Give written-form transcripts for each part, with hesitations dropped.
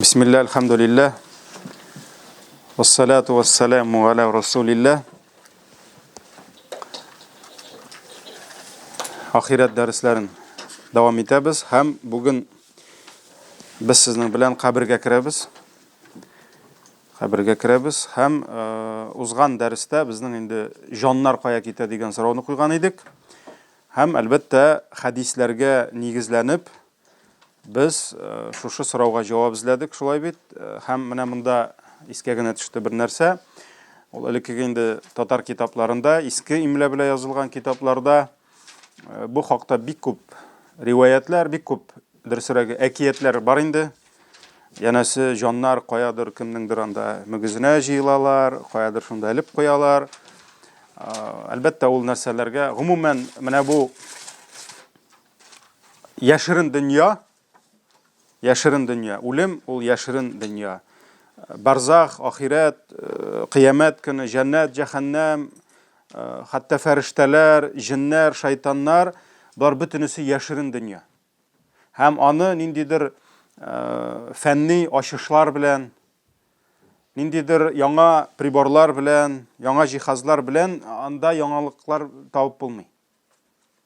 Bismillah, elhamdülillah. Vessalatu vesselamu ala Resulillah. Ahiret derslerin devam etemiz. Hem bugün biz sizin bilen kabirge kiremiz. Hem uzgan derste bizning indi jonlar kaya kete degan so'rovni qo'ygan edik. Hem albatta hadislarga negizlanib biz şu so'rovga javob izladik, şulay bit. Hem mana bunda iskagina tushdi bir narsa. Ol ilkiga endi tatar kitaplarında, eski imla bilan yozilgan kitaplarda bu haqda bik ko'p rivoyatlar, bik ko'p dirsiragi akiyatlar bor indi. Yanasi jonlar qoyadir kimningdir anda mugizine jilalar, qoyadir shunda ilib qo'yalar. Albatta ol narsalarga umuman mana bu yashirin dünya, o'lim ol yashirin dünya. Barzax, ahiret, qiyomat kuni, cennet, cehennem, hatta ferişteler, jinler, şeytanlar, bular bütünüsü yashirin dünya. Hem anı nindidir fenni aşışlar bilen, nindidir yanga priborlar bilen, yanga cihazlar bilen anda yangalıklar tavıp bulmay.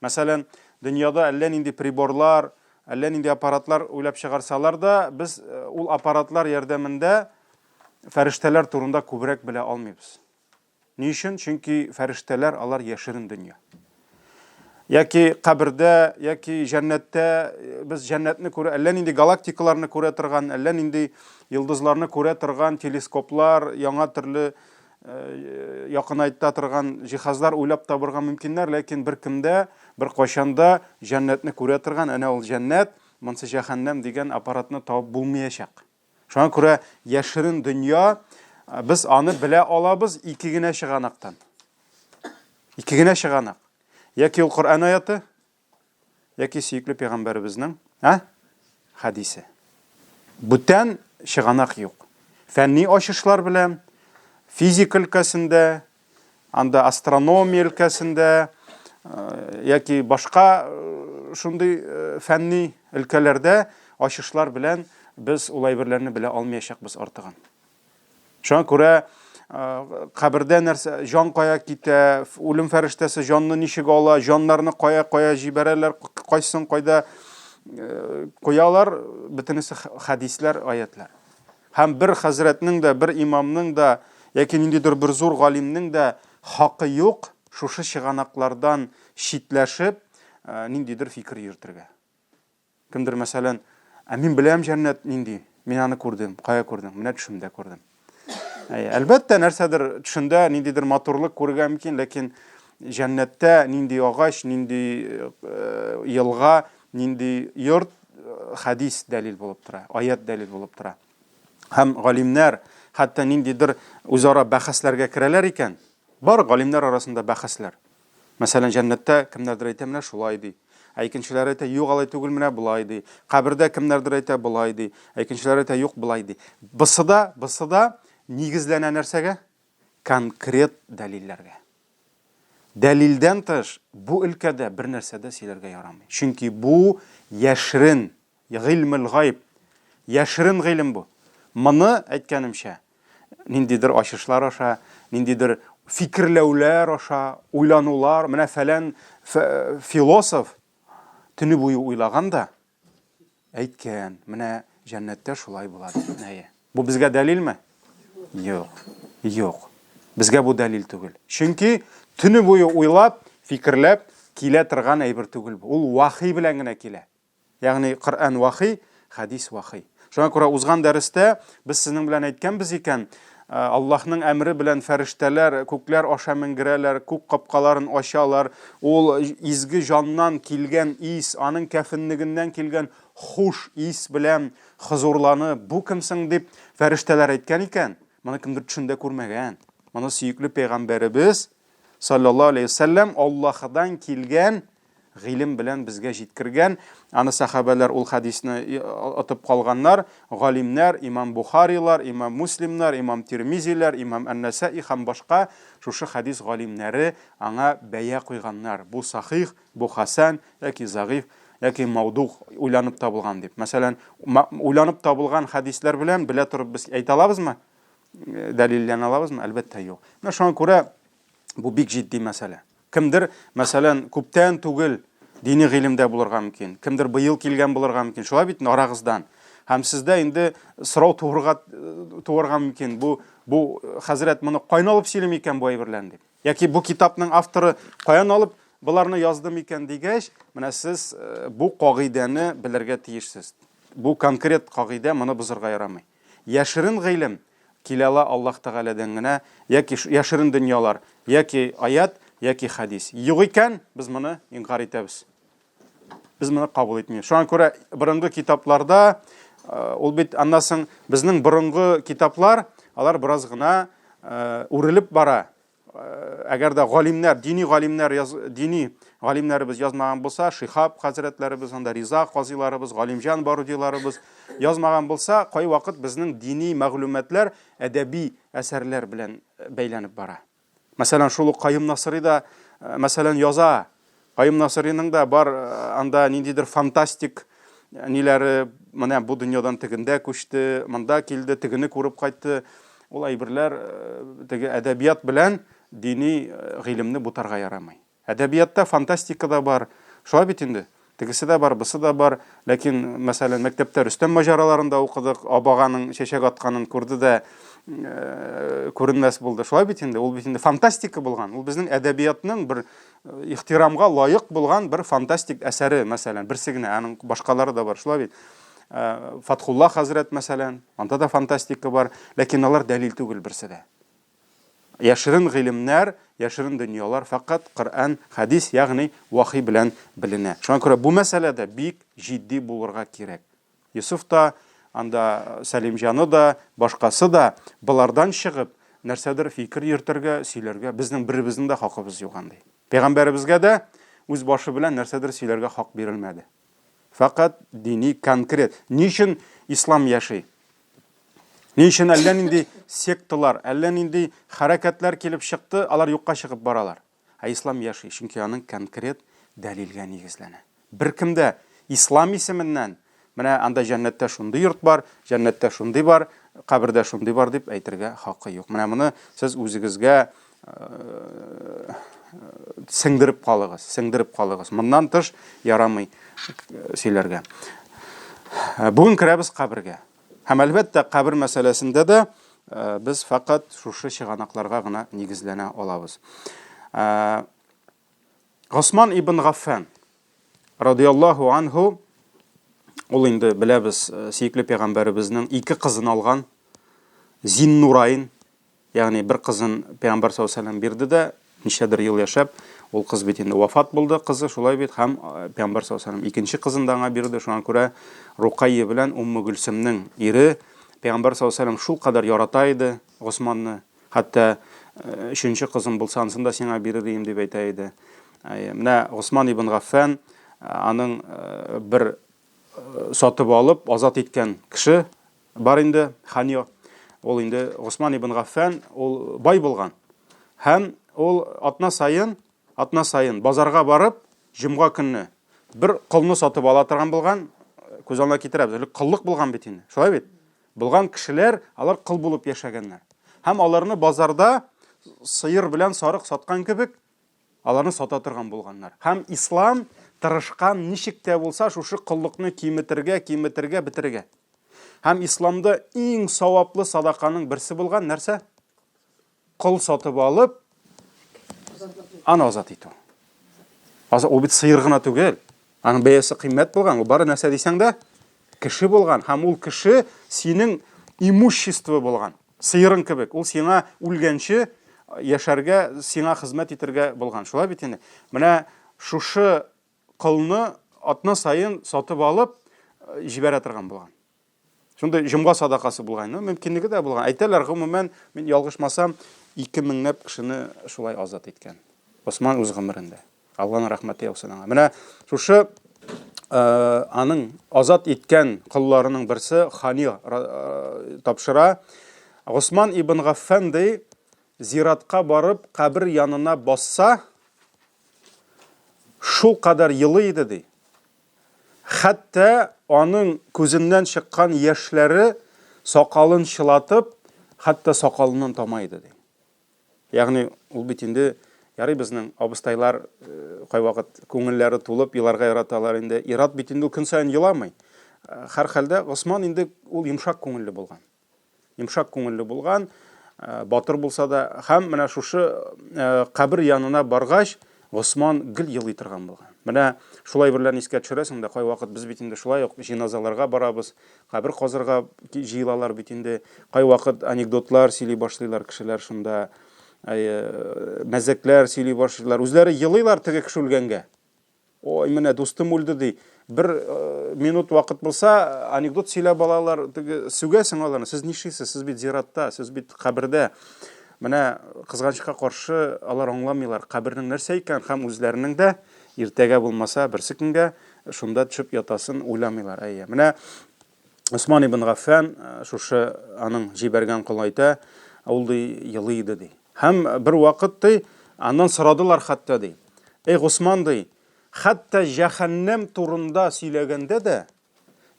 Mesela dünyada ellen indi priborlar, ellen indi aparatlar uylap çıkarsalar da biz ul aparatlar yardımında ferişteler turunda kubrek bile almayız. Niçin? Çünkü ferişteler alar yaşırın dünya. Ya ki kabirde, ya ki cennette biz cennetini ko'ra, ellen indi galaktikalarını ko'ra turgan, ellen indi yıldızlarını ko'ra turgan teleskoplar, yanga türlü yakın aytta turgan cihazlar uylap tabırgan mümkünler, lakin bir kimde, bir qo'shanda cennetini ko'ra turgan, ana ol cennet, mansa cehennem degan aparatını tavıp bulmayacak. Şuna ko'ra yashirin dünya, biz anı bile alabız ikigine шығанақтан. Ikigine шығанақ. Яки ул Qur'an ayatı, яки süyüklü peygamberimizin hadisi. Бүтән шығанақ yok. Fenni aşışlar bilen, fizik ülkesinde, anda astronomiya ülkesinde, яки başka şunday fenni ülkelerde aşışlar bilen biz olay birlerini bile almayacak biz artığın. Şuna göre kabirde nerse jan qoya kite, ölüm feriştesi janını nişig ala, janlarını qoya jibererler, qoysun qoyda qoyalar, bütünüsü hadisler, ayetler. Hem bir hazretinin de, bir imamның da, яки nindidir bir zor galimның da hakkı yok, şuşu шығанақlardan şitleşip, nindidir fikir yürütürge. Kimdir mesela, min bilem cennet nindi, min anı gördüm, qoya gördüm, mina düşümde gördüm. Elbette nersedir düşünde nindidir motorluk ko'rgan mümkün, lakin cennette nindi ağaç, nindi yılga, nindi yurt hadis delil bulup tura, ayet delil bulup tura. Hem galimler hatta nindidir uzara bahaslarga kireler iken, bar galimler arasında bahaslar. Mesela cennette kimlerdir aytemler şulaydı. Aykinchilar ayta yo'q alay tugul mina bulaydi. Qabirda kimlardir ayta bulaydi. Aykinchilar ayta yo'q bulaydi. Bisida negizlanan narsaga konkret dalillarga. Dalildan tış bu ülkede bir narsada sizlarga yaramay. Çünkü bu yashirin ilmul g'ayb. Yashirin ilm bu. Mana aytganimcha, nindidir aşışlar aşa, nindidir fikrlevler aşa, uylanuvlar, mana falan filosof tünü boyu uylagan da aytgan, mana cennette şulay bo'ladi. Bu bizga dalil mi? Yok. Bizga bu dalil tugul. Çünkü tünü boyu uylab, fikrlab, kile turgan aybir tugul bu. Ul vahiy bilan gina kile. Yani Qur'an vahiy, hadis vahiy. Şuna göre uzgan derste biz sizin bilan aytganmiz ekan, Allah'ның emri bilen ferişteler, kökler aşağı mingireler, kök kapkaların aşağılar, ol izgi candan kilgen is, anın kefinliginden kilgen hoş is bilen huzurlanı, bu kimsin deyip ferişteler aytgan iken, mana kimdir düşünde görmegen. Mana süyüklü peygamberimiz sallallahu aleyhi ve sellem Allah'dan kilgen ilim bilen bizge jitkirgen, anı sahabeler ol hadisini atıp kalganlar, galimler, İmam Bukharilar, İmam Muslimler, İmam Tirmiziler, İmam En-Nesai ham başka şu hadis galimleri ana beya koyganlar. Bu sahih, bu hasan, yaki zayıf, яки мауду уйланып табылган дип. Мәсәлән, уйланып табылган хадислар белән белә торып без әйтә алабызмы? Дәлилләнә алабызмы? Әлбәттә юк. Менә шуңа күрә бу бик җитди мәсьәлә. Кемдер, мәсәлән, күптән түгел дини гыйлемдә булырга мөмкин. Кемдер быел килгән булырга мөмкин. Шулай бит арагыздан. Һәм сездә инде сорау туырга мөмкин. Бу хәзрәт моны кайдан алып сөйләми икән бу әйберләрне дип. Яки бу китапның авторы каян алып буларны язды микән дигәч, менә сез бу кагыйдәне белергә тиешсез. Бу конкрет кагыйдә, моны бозырга ярамый. Яшерин гыйлем киләла Аллаһ Тәгаләдән генә, яки яшерин дөньялар, яки аят, яки хадис. Юк икән, без моны инкар итәбез. Без моны кабул итмибез. Шуңа күрә борынгы китапларда ул бит аннан безнең борынгы китаплар, алар бераз гына үрелеп бара. Әгәр дә галимнәр, дини галимнәребез язмаган булса, Шихаб хәзрәтләребез, анда Риза казиларыбыз, Галимҗан Барудиларыбыз язмаган булса, кай вакыт безнең дини мәгълүматлар әдәби әсәрләр белән бәйләнеп бара. Мәсәлән, шул Кайым Насыри да, мәсәлән, яза. Кайым Насыриның да бар анда ниндидер фантастик ниләре, менә бу дөньядан тегендә күчте, монда килде, тегене күреп кайтты. Ул әйберләр теге әдәбият белән дини гыйлемне бутарга ярамый. Әдәбиятта фантастика да бар. Шулай бит инде. Тегесе дә бар, бусы да бар. Ләкин, мәсәлән, мәктәптә Рөстәм маҗараларында укыдык, абаганың чәчәк атканын күрде дә күренмәс булды. Шулай бит инде. Ул бит инде фантастика булган. Ул безнең әдәбиятның бер ихтирамга лаек булган бер фантастик әсәре, мәсәлән, берсе генә, аның башкалары да бар. Шулай бит. Фатхулла хәзрәт, мәсәлән, анда да фантастика бар, ләкин алар дәлил түгел берсе дә. Яшерин гыйлемнәр, яшерин дөньялар фақат Коръән, хадис, ягъни вахи белән беленә. Шуңа күрә бу мәсьәләдә бик җитди булырга кирәк. Юсуф та, анда Сәлимҗаны да, башкасы да булардан чыгып, нәрсәдер фикер йөртергә, сөйләргә, безнең беребезнең дә хакыбыз юк андый. Пәйгамбәребезгә дә үз башы белән нәрсәдер сөйләргә хак бирелмәде. Фақат дини конкрет. Ничен ислам яши? Ничен әллә нинди секталар, әллә нинди хәрәкәтләр килеп чыкты, алар юкка чыгып баралар. Ислам яши, чөнки аның конкрет дәлилгә нигезләнә. Беркемдә ислам исеменнән, менә анда җәннәттә шундый йорт бар, җәннәттә шундый бар, кабердә шундый бар дип әйтергә хакы юк. Менә моны сез үзегезгә сеңдереп калыгыз. Моннан тыш ярамый сөйләргә. Бүген керәбез кабергә. Һәм әлбәттә кабер мәсьәләсендә дә без фақат шушы чыганакларга гына нигезләнә алабыз. Госман ибн Гаффан радиллаһу анһу, ул инде беләбез, сөйкле пәйгамбәребезнең ике кызын алган, Зиннурайн, ягъни бер кызын пәйгамбәр саллаллаһу алейһи ва саллям бирде дә, ничәдер ел яшәп, ул кыз бит инде вафат булды, кызы шулай бит, һәм пәйгамбәр саллаллаһу алейһи ва саллям икенче кызын да аңа бирде. Шуңа күрә Рукайя белән Умму Гөлсемнең ире пәйгамбәр саллаллаһу алейһи ва саллям шул кадәр ярата иде Госманны, хәтта өченче кызым булса, ансын да сиңа бирер идем дип әйтә иде. Менә Госман ибн Гаффан аның бер сатып алып азат иткән кеше бар инде, Ханья. Ул инде Госман ибн Гаффан, ул бай булган. Һәм ул атна сайын базарга барып, җомга көнне бер кылны сатып ала торган булган, күз алдына китерәбез. Кыллык булган бит инде. Шулай бит. Булган кешеләр, алар кыл булып яшәгәннәр. Һәм аларны базарда сыер белән сарык саткан кебек, аларны сата торган булганнар. Һәм ислам тырышкан ничек тә булса шушы кыллыкны киметергә, бетергә. Һәм исламда иң саваплы садаканың берсе булган нәрсә? Кыл сатып алып, аны азат итү. Ул бит сыер гына түгел. Аның бәясе кыйммәт булган. Ул бары нәрсә дисәң дә кеше булган. Һәм ул кеше синең имущество булган. Сыерың кебек. Ул сиңа үлгәнче яшәргә, сиңа хезмәт итәргә булган. Шулай бит инде. Менә шушы кылны атна сайын сатып алып җибәрә торган булган. Шундай җомга садакасы булган. Мөмкинлеге дә булган. Әйтәләр, гомумән, мин ялгышмасам, 2000 кешене шулай азат иткән. Госман үз гомерендә. Аллаһның рәхмәте яусын аңа. Менә шушы аның азат иткән кылларының берсе Ханья тапшыра. Госман ибн Гаффан зиратка барып, кабер янына басса, шул кадәр йылы иде ди. Hatta onun күзеннән чыккан яшьләре сакалын чылатып, hatta сакалыннан тамайды ди. Ягъни ул бит инде ярый безнең абыстайлар кайвакыт күңелләре тулып еларга яраталар инде. Ират бит инде көн сайын еламый. Һәр хәлдә Госман инде ул йомшак күңелле булган. Йомшак күңелле булган, батыр булса да, һәм менә шушы кабер янына баргач, Госман гел елый торган булган. Менә шулай берлән искә төшерәсең дә, кайвакыт без бит инде шулай ук җиназаларга барабыз, кабер казырга җыелалар бит инде. Кайвакыт анекдотлар сөйли башлыйлар кешеләр шунда, мәзәкләр сөйли башлыйлар. Үзләре елыйлар теге кеше үлгәнгә. Ой, менә дустым үлде ди. Бер минут вакыт булса, анекдот сөйләп алалар, теге сүгәсең аларны. Сез нишисез? Сез бит зиратта, сез бит кабердә. Менә кызганычка каршы алар аңламыйлар, кабернең нәрсә икән, һәм үзләренең дә иртәгә булмаса берсе көнгә шунда төшеп ятасын уйламыйлар. Әйе. Менә Усман ибн Гаффан шушы аның җибәргән кылайта, ул ди елый иде ди. Һәм бер вакыт ди, аннан сорадылар хәтта ди. Эй Усман ди, хәтта җәһәннәм турында сөйләгәндә дә,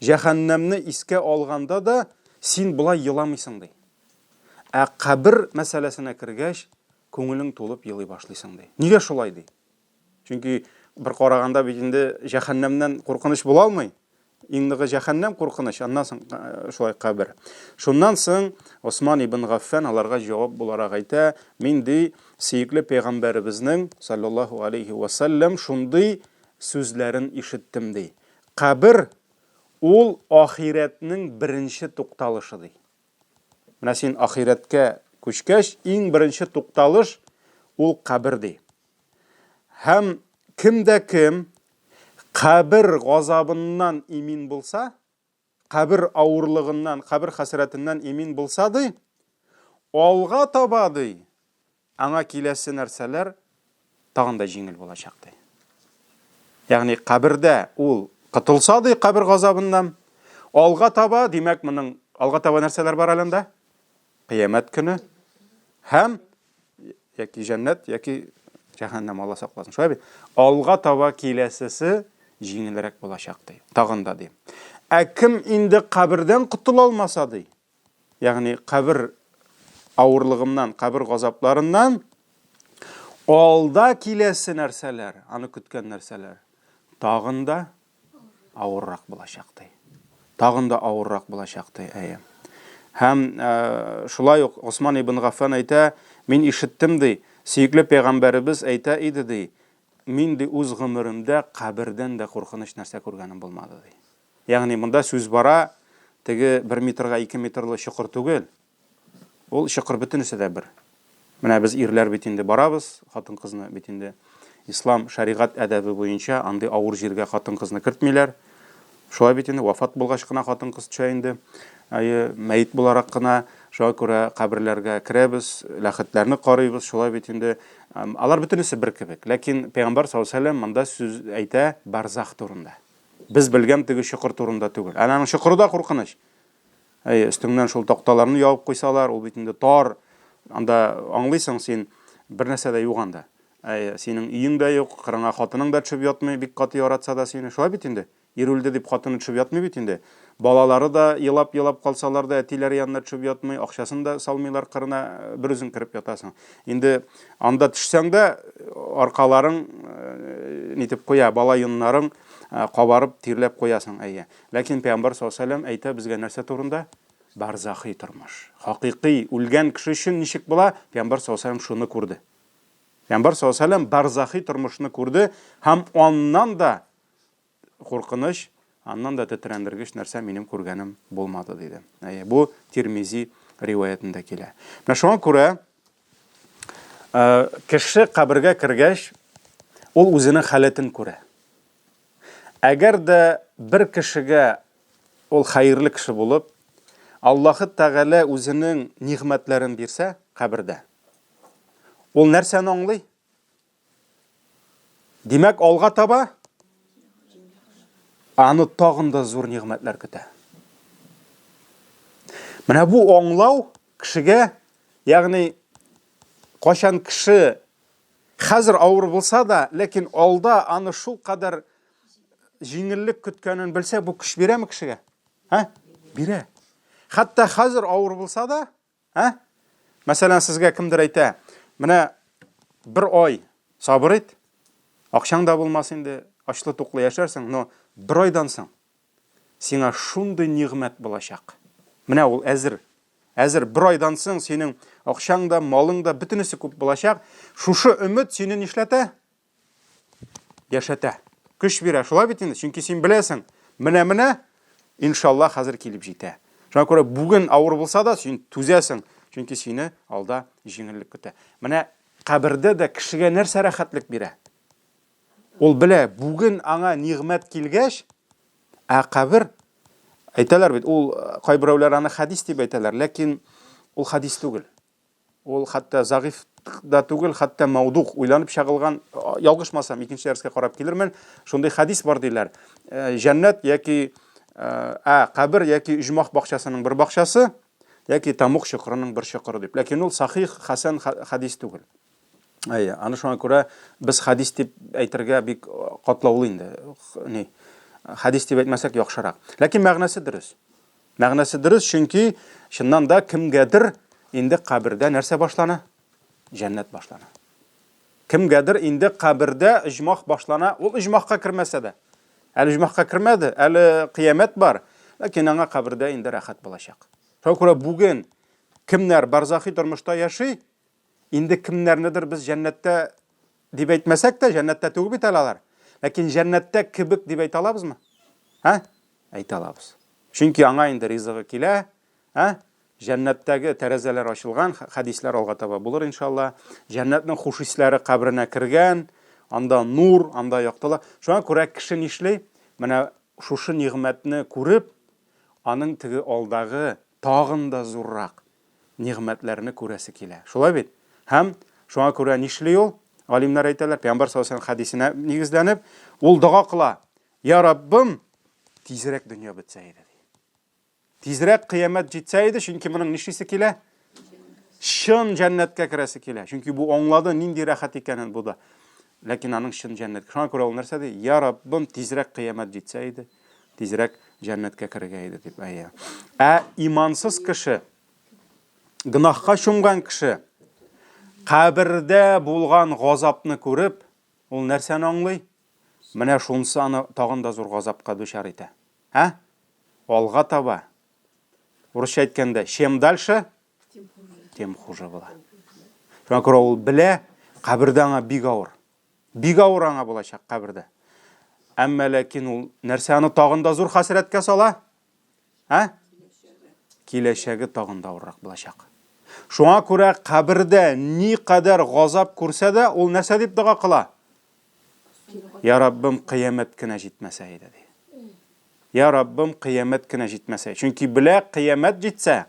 җәһәннәмне искә алганда да син булай еламыйсың ди. Кабер мәсьәләсенә кергәч, күңелең тулып елый башлыйсың ди. Нигә шулай ди? Чөнки бер караганда бит инде җәһәннәмнән куркыныч була алмый. Иңдәге җәһәннәм куркыныч, аннан соң шулай кабер. Шуннан соң Усман ибн Гаффан аларга җавап буларак әйтә, мин ди сөекле пәйгамбәребезнең саллаллаһу алейхи ва саллям шундый сүзләрен ишеттем ди. Кабер ул ахиратның беренче тукталышы ди. Менә син ахиратка күчкәч, иң беренче тукталыш ул кабер ди. Һәм кемдә кем кабер газабыннан имин булса, кабер авырлыгыннан, кабер хәсрәтеннән имин булса ди, алга таба ди, аңа киләсе нәрсәләр тагын да җиңел булачак ди. Ягъни кабердә ул кытылса ди кабер газабыннан, алга таба, димәк, моның алга таба нәрсәләр бар әлендә? Кыямәт көне һәм яки җәннәт, яки җәһәннәм, Алла сакласын. Шулай бит. Алга таба киләсесе җиңелрәк булачак ди. Тагын да ди. Кем инде кабердән кутыла алмаса ди, ягъни кабер авырлыгыннан, кабер газапларыннан алда киләсе нәрсәләр, аны көткән нәрсәләр тагын да авыррак булачак ди. Тагын да авыррак булачак ди. Һәм шулай ук Усман ибн Гаффан әйтә, мин ишеттем ди, сөекле пәйгамбәребез әйтә иде ди, мин ди үз гомеремдә кабердән дә куркыныч нәрсә күргәнем булмады ди. Ягъни монда сүз бара, теге 1 метрга 2 метрлы чокыр түгел. Ул чокыр бөтенесе дә бер. Менә без ирләр бит инде барабыз, хатын-кызны бит инде ислам шәригать әдәбе буенча андый авыр җиргә хатын-кызны кертмиләр. Шулай бит инде вафат булгач кына хатын-кыз төшә инде. Мәйет буларак кына, шуңа күрә каберләргә керәбез, ләхетләрне карыйбыз, шулай бит инде. Алар бөтенесе бер кебек. Ләкин Пәйгамбәр саллаллаһу алейһи ва саллям монда сүз әйтә барзах турында. Без белгән теге чокыр турында түгел. Аның чокыры да куркыныч. Өстеңнән шул такталарны ябып куйсалар, ул бит инде тар. Анда аңлыйсың син бер нәрсә дә юк анда. Синең өең дә юк, кырыңа хатының да төшеп ятмый, бик каты яратса да сине. Шулай бит инде. Ирүлде дип хатыны төшеп ятмый бит инде. Балалары да елап калсалар да әтиләре янына төшеп ятмый, акчасын да салмыйлар, кырына бер үзең кирип ятасың. Инде анда төшсәң дә аркаларың нитеп куя, бала йоннарың кабарып тирләп куясың. Ләкин Пәйгамбәр саллаллаһу алейһи ва саллям әйтә безгә нәрсә турында? Барзахи тормыш. Хакыйкый үлгән кеше өчен ничек була? Пәйгамбәр саллаллаһу алейһи ва саллям шуны күрде. Пәйгамбәр саллаллаһу алейһи ва саллям барзахи тормышны күрде һәм аннан да куркыныч, аннан да тетрәндергеч нәрсә минем күргәнем булмады диде. Бу Тирмизи риваятында килә. Менә шуңа күрә кеше кабергә кергәч, ул үзенең халатын күрә. Әгәр дә бер кешегә ул хәерле кеше булып, Аллаһы Тәгалә үзенең ниғмәтләрен бирсә кабердә, ул нәрсәне аңлый? Димәк, алга таба аны тагын да зур ниғмәтләр көтә. Менә бу аңлау кешегә, ягъни кашан кеше хәзер авыр булса да, ләкин алда аны шул кадәр жеңіллік күткенін білсе, бұл күш бере ме кішіге? Бере. Хатта қазір ауыр болса да, мәселен, сізге кімдір айта, міне бір ой сабыр ет, ақшаң да болмасын де, ашлы тоқлы яшарсың, но бір ойдан соң сеңа шундай нигъмет болашақ. Міне ол әзір бір ойдан соң сенің ақшаң да, малың да бүтінісі көп болашақ. Шушы үміт сені нешләтә? Яшата. Күш бере. Шулай бит инде, чөнки сен білесің, міне иншалла қазір келіп жете. Шуңа күрә бүгін ауыр болса да сен түзәсің, чөнки сені алда жеңіллік көтә. Міне қабірде де кішіге нәрсә рәхәтлек бере. Ол біле, бүгін аңа нигъмет килгәч, қабір айталар бит, ол кайбыраулар аны хадис дип айталар, ләкин ол хадис түгел. Ол хатта зағиф да түгел, хатта маудуқ, уйланып шағылған, ялгышмасам, икенче дәрескә карап килермен, шундай хадис бар диләр. Жәннәт яки қабір яки үжмах бакчасының бір бакчасы, яки тамуқ шықырының бір шықыры дип. Ләкин ол сахих, хасан хадис түгел. Аны шуңа күрә без хадис дип әйтергә бик катлаулы инде. Хадис дип әйтмәсәк яхшырак. Ләкин мәгънәсе дөрес. Мәгънәсе дөрес, чөнки шуннан да кемгәдер инде кабердә нәрсә башлана? Җәннәт башлана. Кемгәдер инде кабердә иҗмах башлана, ул иҗмахка кирмәсә дә. Әле иҗмахка кирмәде, әле кыямәт бар, ләкин аңа кабердә инде рәхәт булачак. Шуңа күрә бүген кемнәр барзахи тормышта яшый, инде кемнәрнедер без җәннәттә дип әйтмәсәк тә, җәннәттә түгел бит алалар. Ләкин җәннәттә кебек дип әйтә алабызмы? Әйтә алабыз. Чөнки аңа инде ризыгы килә, җәннәттәге тәрәзәләр ачылган, хадисләр алга таба булыр иншалла. Җәннәтнең хуш исләре кабрына кергән, анда нур, анда яктыла. Шуңа күрә кеше нишләй? Менә шушы нигъмәтне күреп, аның теге алдагы тагын да зуррак нигъмәтләрне күрәсе килә. Шулай бит? Һәм шуңа күрә нишләй ул? Алимнар әйтәләр, Пәйгамбәр саллаллаху алейһи хадисенә нигезләнеп, ул дуга кыла: "Я Раббым, тизрәк дөнья бетсә иде." Тизрәк кыямәт җитсә иде, чөнки моның нишлисе килә? Шын җәннәткә керәсе килә. Чөнки бу аңлады нинди рәхәт икәнен бу да. Ләкин аның шын җәннәткә. Шуңа күрә ул нәрсә ди? "Я Раббым, тизрәк кыямәт җитсә иде, тизрәк җәннәткә керергә иде" дип әйтә. Имансыз кеше, гынахка чумган кеше кабердә булган газапны күреп, ул нәрсәне аңлый? Менә шунсы аны тагын да зур газапка дучар итә. Алга таба. Урысча әйткәндә, чем дальше, тем хуже була. Шуңа күрә ул белә, кабердә аңа бик авыр. Бик авыр аңа булачак кабердә. Әмма ләкин ул нәрсәне тагын да зур хәсрәткә сала? Киләчәге тагын да авыррак булачак. Шуңа күрә кабердә ни кадәр газап күрсә дә, ул нәрсә дип дуга кыла? "Я Раббым, кыямәт кенә җитмәсә иде" ди. "Я Раббым, кыямәт кенә җитмәсә". Чөнки белә, кыямәт җитсә,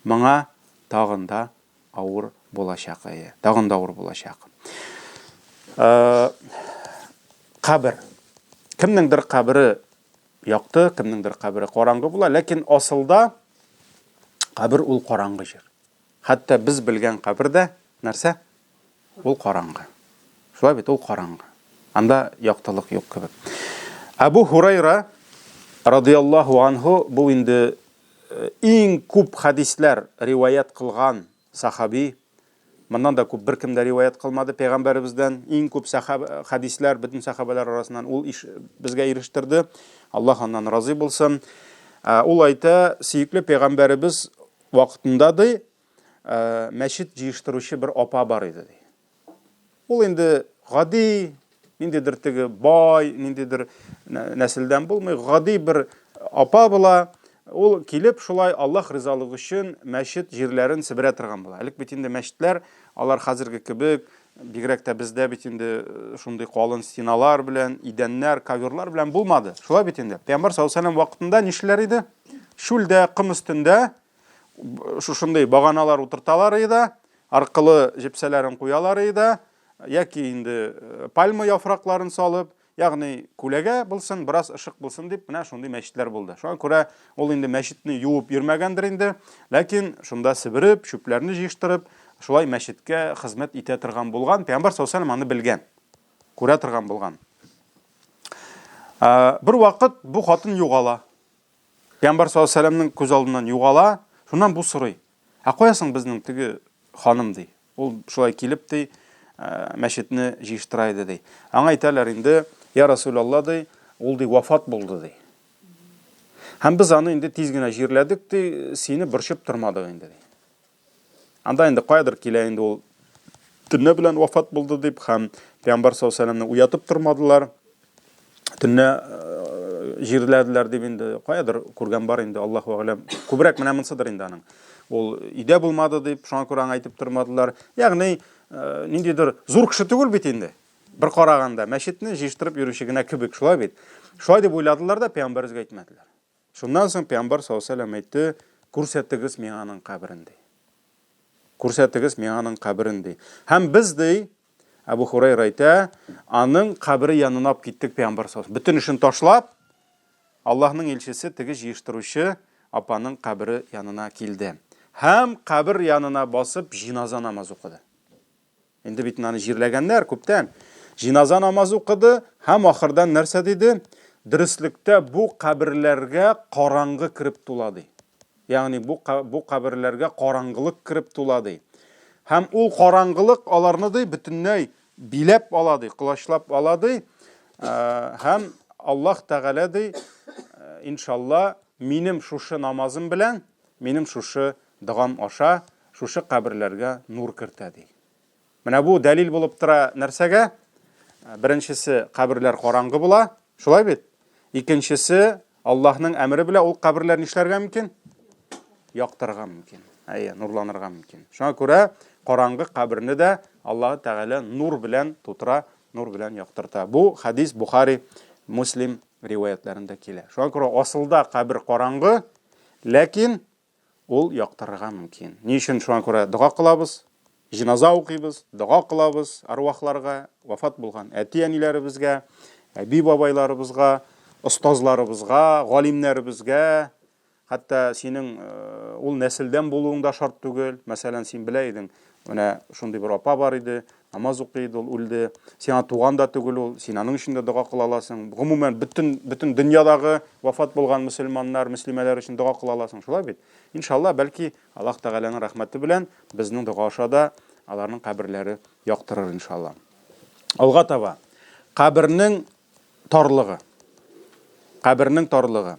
моңа тагын да авыр булачак. Тагын да авыр булачак. Кабер. Кемнеңдер кабере якты, кемнеңдер кабере караңгы була, ләкин асылда кабер ул караңгы җир. Хәтта без белгән кабердә нәрсә? Ул караңгы. Шулай бит, ул караңгы. Анда яктылык юк кебек. Абу Хурайра радиллаһу анху бу инде иң күп хадисләр риваят кылган сахаби. Моннан да күп беркем дә риваят кылмады пәйгамбәребездән. Иң күп хадисләр бөтен сахабалар арасыннан ул безгә ирештерде. Аллаһ аннан разый булсын. Ул айта, сөйкле пәйгамбәребез вакытында ди, мәчет җыештыручы бер апа бар иде ди. Ул инде гади, ниндидер теге бай, ниндидер нәселдән булмый, гади бер апа була. Ул килеп шулай Аллаһ ризалыгы өчен мәчет җирләрен себерә торган була. Элек бит инде мәчетләр, алар хәзерге кебек, бигрәк тә бездә бит инде шундый калын стеналар белән, идәннәр, коверлар белән булмады. Шулай бит инде. Пәйгамбәр саллаллаху алейһи вакытында нишләр иде? Шүлдә, кым өстендә шушындай баганалар утырталар иде, аркылы җепсәләрен куялар иде, яки инде пальма яфракларын салып, ягъни күләгә булсын, бераз ышык булсын дип, менә шундый мәчетләр булды. Шуңа күрә ул инде мәчетне юып йөрмәгәндер инде, ләкин шунда себереп, шүпләрне җыештырып, шулай мәчеткә хезмәт итә торган булган. Пәйгамбәр саллаллаһу алейһи аны белгән, күрә торган булган. Bir вакыт бу хатын югала. Пәйгамбер саллаллаху алейхи ва салламның күз алдыннан югала. Шуннан бу сорый. Каясың безнең теге ханым ди. Ул шулай килеп ди, мәчетне җыештыра иде ди. Аңа әйтәләр инде, я Расулаллах ди, ул ди вафат булды ди. Һәм без аны инде тиз генә җирләдек ди, сине борчып тормадык инде ди. Анда инде кайдыр килә инде ул төнне белән вафат булды дип, һәм Пәйгамбер саллаллаху алейхи ва салламны уятып тормадылар. Төнне җирләделәр дип инде кайдыр күргән бар инде, Аллаһу а'лам. Күбрәк менә монсыдыр инде аның. Ул идә булмады дип, шуңа күрә аңа әйтеп тормадылар. Ягъни ниндидер зур кеше түгел бит инде. Бер караганда мәчетне җыештырып йөрүче генә кебек, шулай бит. Шулай дип уйладылар да Пәйгамбәргә әйтмәделәр. Шуннан соң Пәйгамбер саллаллаху алейхи ва саллям әйтте, күрсәтегез миңа аның каберен ди. Күрсәтегез миңа аның каберен ди. Һәм без ди, Абу Хурайра әйтә, аның кабере янына алып киттек Пәйгамбер саллаллаху алейхи ва саллям. Бүтән эшен ташлап, Аллаһның илчесе теге җыештыручы апаның кабере янына килде. Һәм кабер янына басып җиназа намазы укыды. Инде бит аны җирләгәннәр күптән. Җиназа намазы укыды һәм ахырдан нәрсә диде? Дөрестлектә бу каберләргә караңгы кирип тулады. Ягъни бу каберләргә караңгылык кирип тулады. Һәм ул караңгылык аларны ди бөтенләй биләп алады, кылачлап алады. Һәм Аллаһ Тәгалә ди, иншалла, минем шушы намазым белән, минем шушы догам аша, шушы каберләргә нур кертә ди. Менә бу дәлил булып тора нәрсәгә? Беренчесе каберләр караңгы була, шулай бит. Икенчесе Аллаһның әмере белән ул каберләр нишләргә мөмкин? Яктырырга мөмкин. Нурланырга мөмкин. Шуңа күрә караңгы каберне дә Аллаһ Тәгалә нур белән тутыра, нур белән яктырта. Бу хадис Бухари, Муслим риваятларында килә. Шуңа күрә асылда кабер караңгы, ләкин ул яктырырга мөмкин. Ни өчен шуңа күрә дуга кылабыз? Җиназа укыйбыз, дуга кылабыз арвахларга, вафат булган әти-әниләребезгә, әби-бабайларыбызга, остазларыбызга, галимнәребезгә, хәтта синең ул нәселдән булуың да шарт түгел. Мәсәлән, син белә идең, менә шундый бер апа бар иде, намаз укый иде, ул үлде. Сиңа туган да түгел ул, син аның өчен дә дуга кыла аласың. Гомумән бөтен дөньядагы вафат булган мөселманнар, мөслимәләр өчен дуга кыла аласың, шулай бит. Иншалла, бәлки Аллаһ Тәгаләнең рәхмәте белән безнең дуга аша да аларның каберләре яктырыр иншалла. Алга таба кабернең тарлыгы. Кабернең тарлыгы.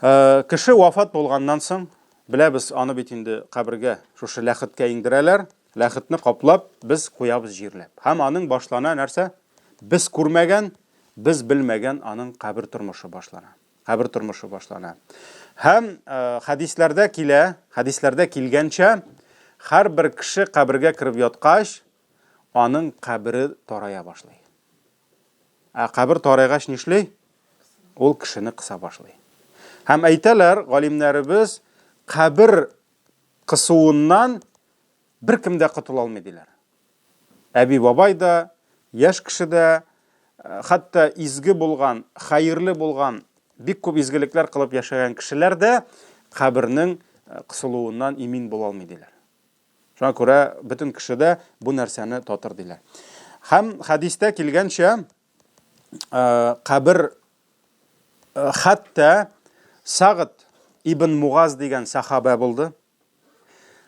Кеше вафат булганнан соң, беләбез, аны бит инде кабергә, шушы ләхеткә иңдерәләр, ләхетне каплап, без куябыз җирләп. Һәм аның башлана нәрсә? Без күрмәгән, без белмәгән аның кабер тормышы башлана. Кабер тормышы башлана. Һәм хадисләрдә килгәнчә, һәрбер кеше кабергә кирип яткач, аның кабере тарая башлый. Кабер тарайгач нишләй? Ул кешене кыса башлый. Һәм әйтәләр, галимнәребез, кабер кысуыннан бер кем дә кытыла алмый диләр. Әби бабай да, яшь кеше дә, хәтта изге булган, хайырлы булган, бик күп изгелекләр кылып яшәгән кешеләр дә кабернең кысылуыннан имин була алмый диләр. Шуңа күрә бөтен кеше дә бу нәрсәне татыр диләр. Һәм хадистә килгәнчә, кабер хәтта Сағид ибн Муғаз дигән сахаба булды.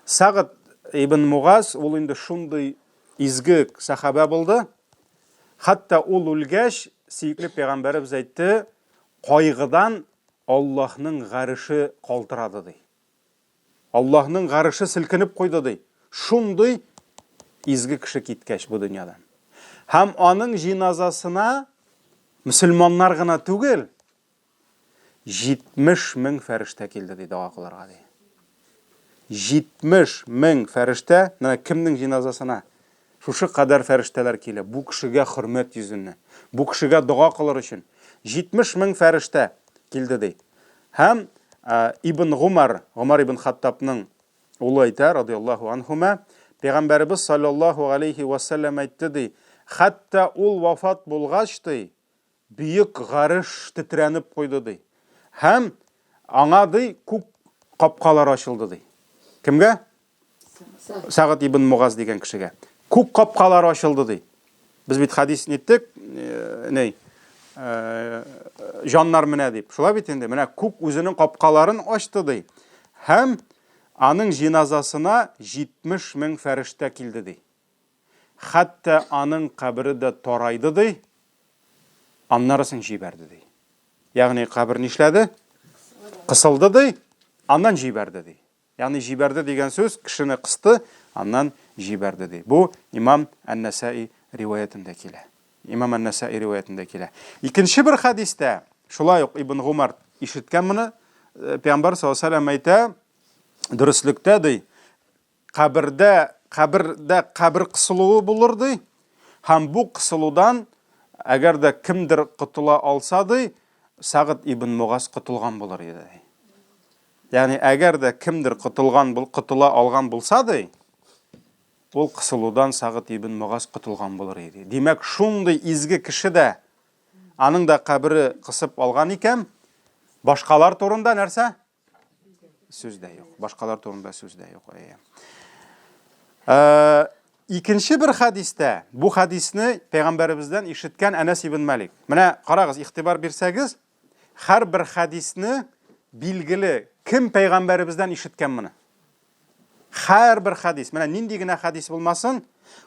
Сағид ибн Муғаз ул инде шундый изге сахаба булды. Хәтта ул үлгәч, сөйкле пәйгамбәребез әйтте, кайгыдан Аллаһның гарышы калтырады ди. Аллаһның гарышы селкенеп куйды ди. Шундый изге кеше киткәч бу дөньядан. Һәм аның җиназасына мөселманнар гына түгел, 70 мең фәрештә килде ди дуа кылырга ди. 70 мең фәрештә, кемнең җиназасына? Шушы кадәр фәрештәләр килә. Бу кешегә хөрмәт йөзеннән, бу кешегә дуа кылыр өчен 70 мең фәрештә килде ди. Һәм Ибн Гумар ибн Хаттабның улы әйтә, радиллаһу анһума, Пәйгамбәрбез саллаллаһу алейхи ва саллям әйтте ди, хәтта ул вафат булгач ди, бүйек гарыш тетрәнеп куйды ди. Һәм аңа ди күп капкалар ачылды ди. Кемгә? Сағид ибн Муғаз дигән кешегә. Күп капкалар ачылды ди. Без бит хадис әйттек, жаннар менә дип. Шулай бит инде. Менә күк үзенең капкаларын ачты ди. Һәм аның җиназасына 70 мең фәрештә килде ди. Хәтта аның кабере дә тарайды ди. Аннарысын җибәрде ди. Ягъни кабер нишләде? Кысылды ди, аннан җибәрде ди. Ягъни җибәрде дигән сүз кешене кысты, аннан җибәрде ди. Бу Имам Ан-Насаи риваятында килә. Имам Ан-Насаи риваятында килә. Икенче бер хадистә, шулай ук Ибн Гумар ишеткән моны, Пәйгамбәр саллаллаһу алейһи ва сәллям әйтә, дөреслекдә ди, кабер кысылуы булыр ди, һәм бу кысылудан әгәр дә кемдер котыла алса ди, Сағид ибн Муғаз котылган булыр иде. Ягъни әгәр дә кемдер котыла алган булса ди, ул кысылудан Сағид ибн Муғаз котылган булыр иде. Димәк, шундый изге кеше дә аның да кабере кысып алган икән, башкалар турында нәрсә? Сүз дә юк. Башкалар турында сүз дә юк. Икенче бер хадистә, бу хадисне Пәйгамбәребездән ишеткән Анас ибн Малик. Менә карагыз, игътибар бирсәгез, һәр бер хадисне билгеле кем Пәйгамбәребездән ишеткән моны. Һәр бер хадис, менә нинди генә хадис булмасын,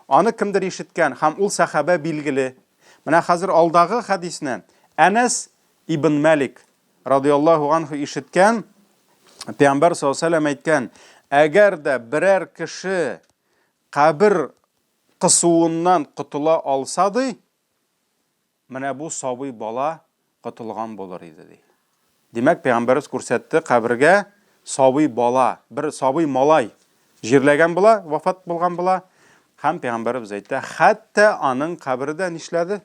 аны кемдер ишеткән һәм ул сахаба билгеле. Менә хәзер алдагы хадисне Анас ибн Малик радиллаһу анху ишеткән, Пәйгамбәр саллаллаһу алейһи ва сәллям әйткән, әгәр дә берәр кеше кабер кысуыннан котыла алса ди, менә бу сабый бала котылган булыр иде ди. Димәк, Пәйгамбәрбез күрсәтте, кабергә сабый бала, бер сабый малай җирләгән була, вафат булган була, һәм Пәйгамбәрбез әйтә, хәтта аның кабердә нишләде?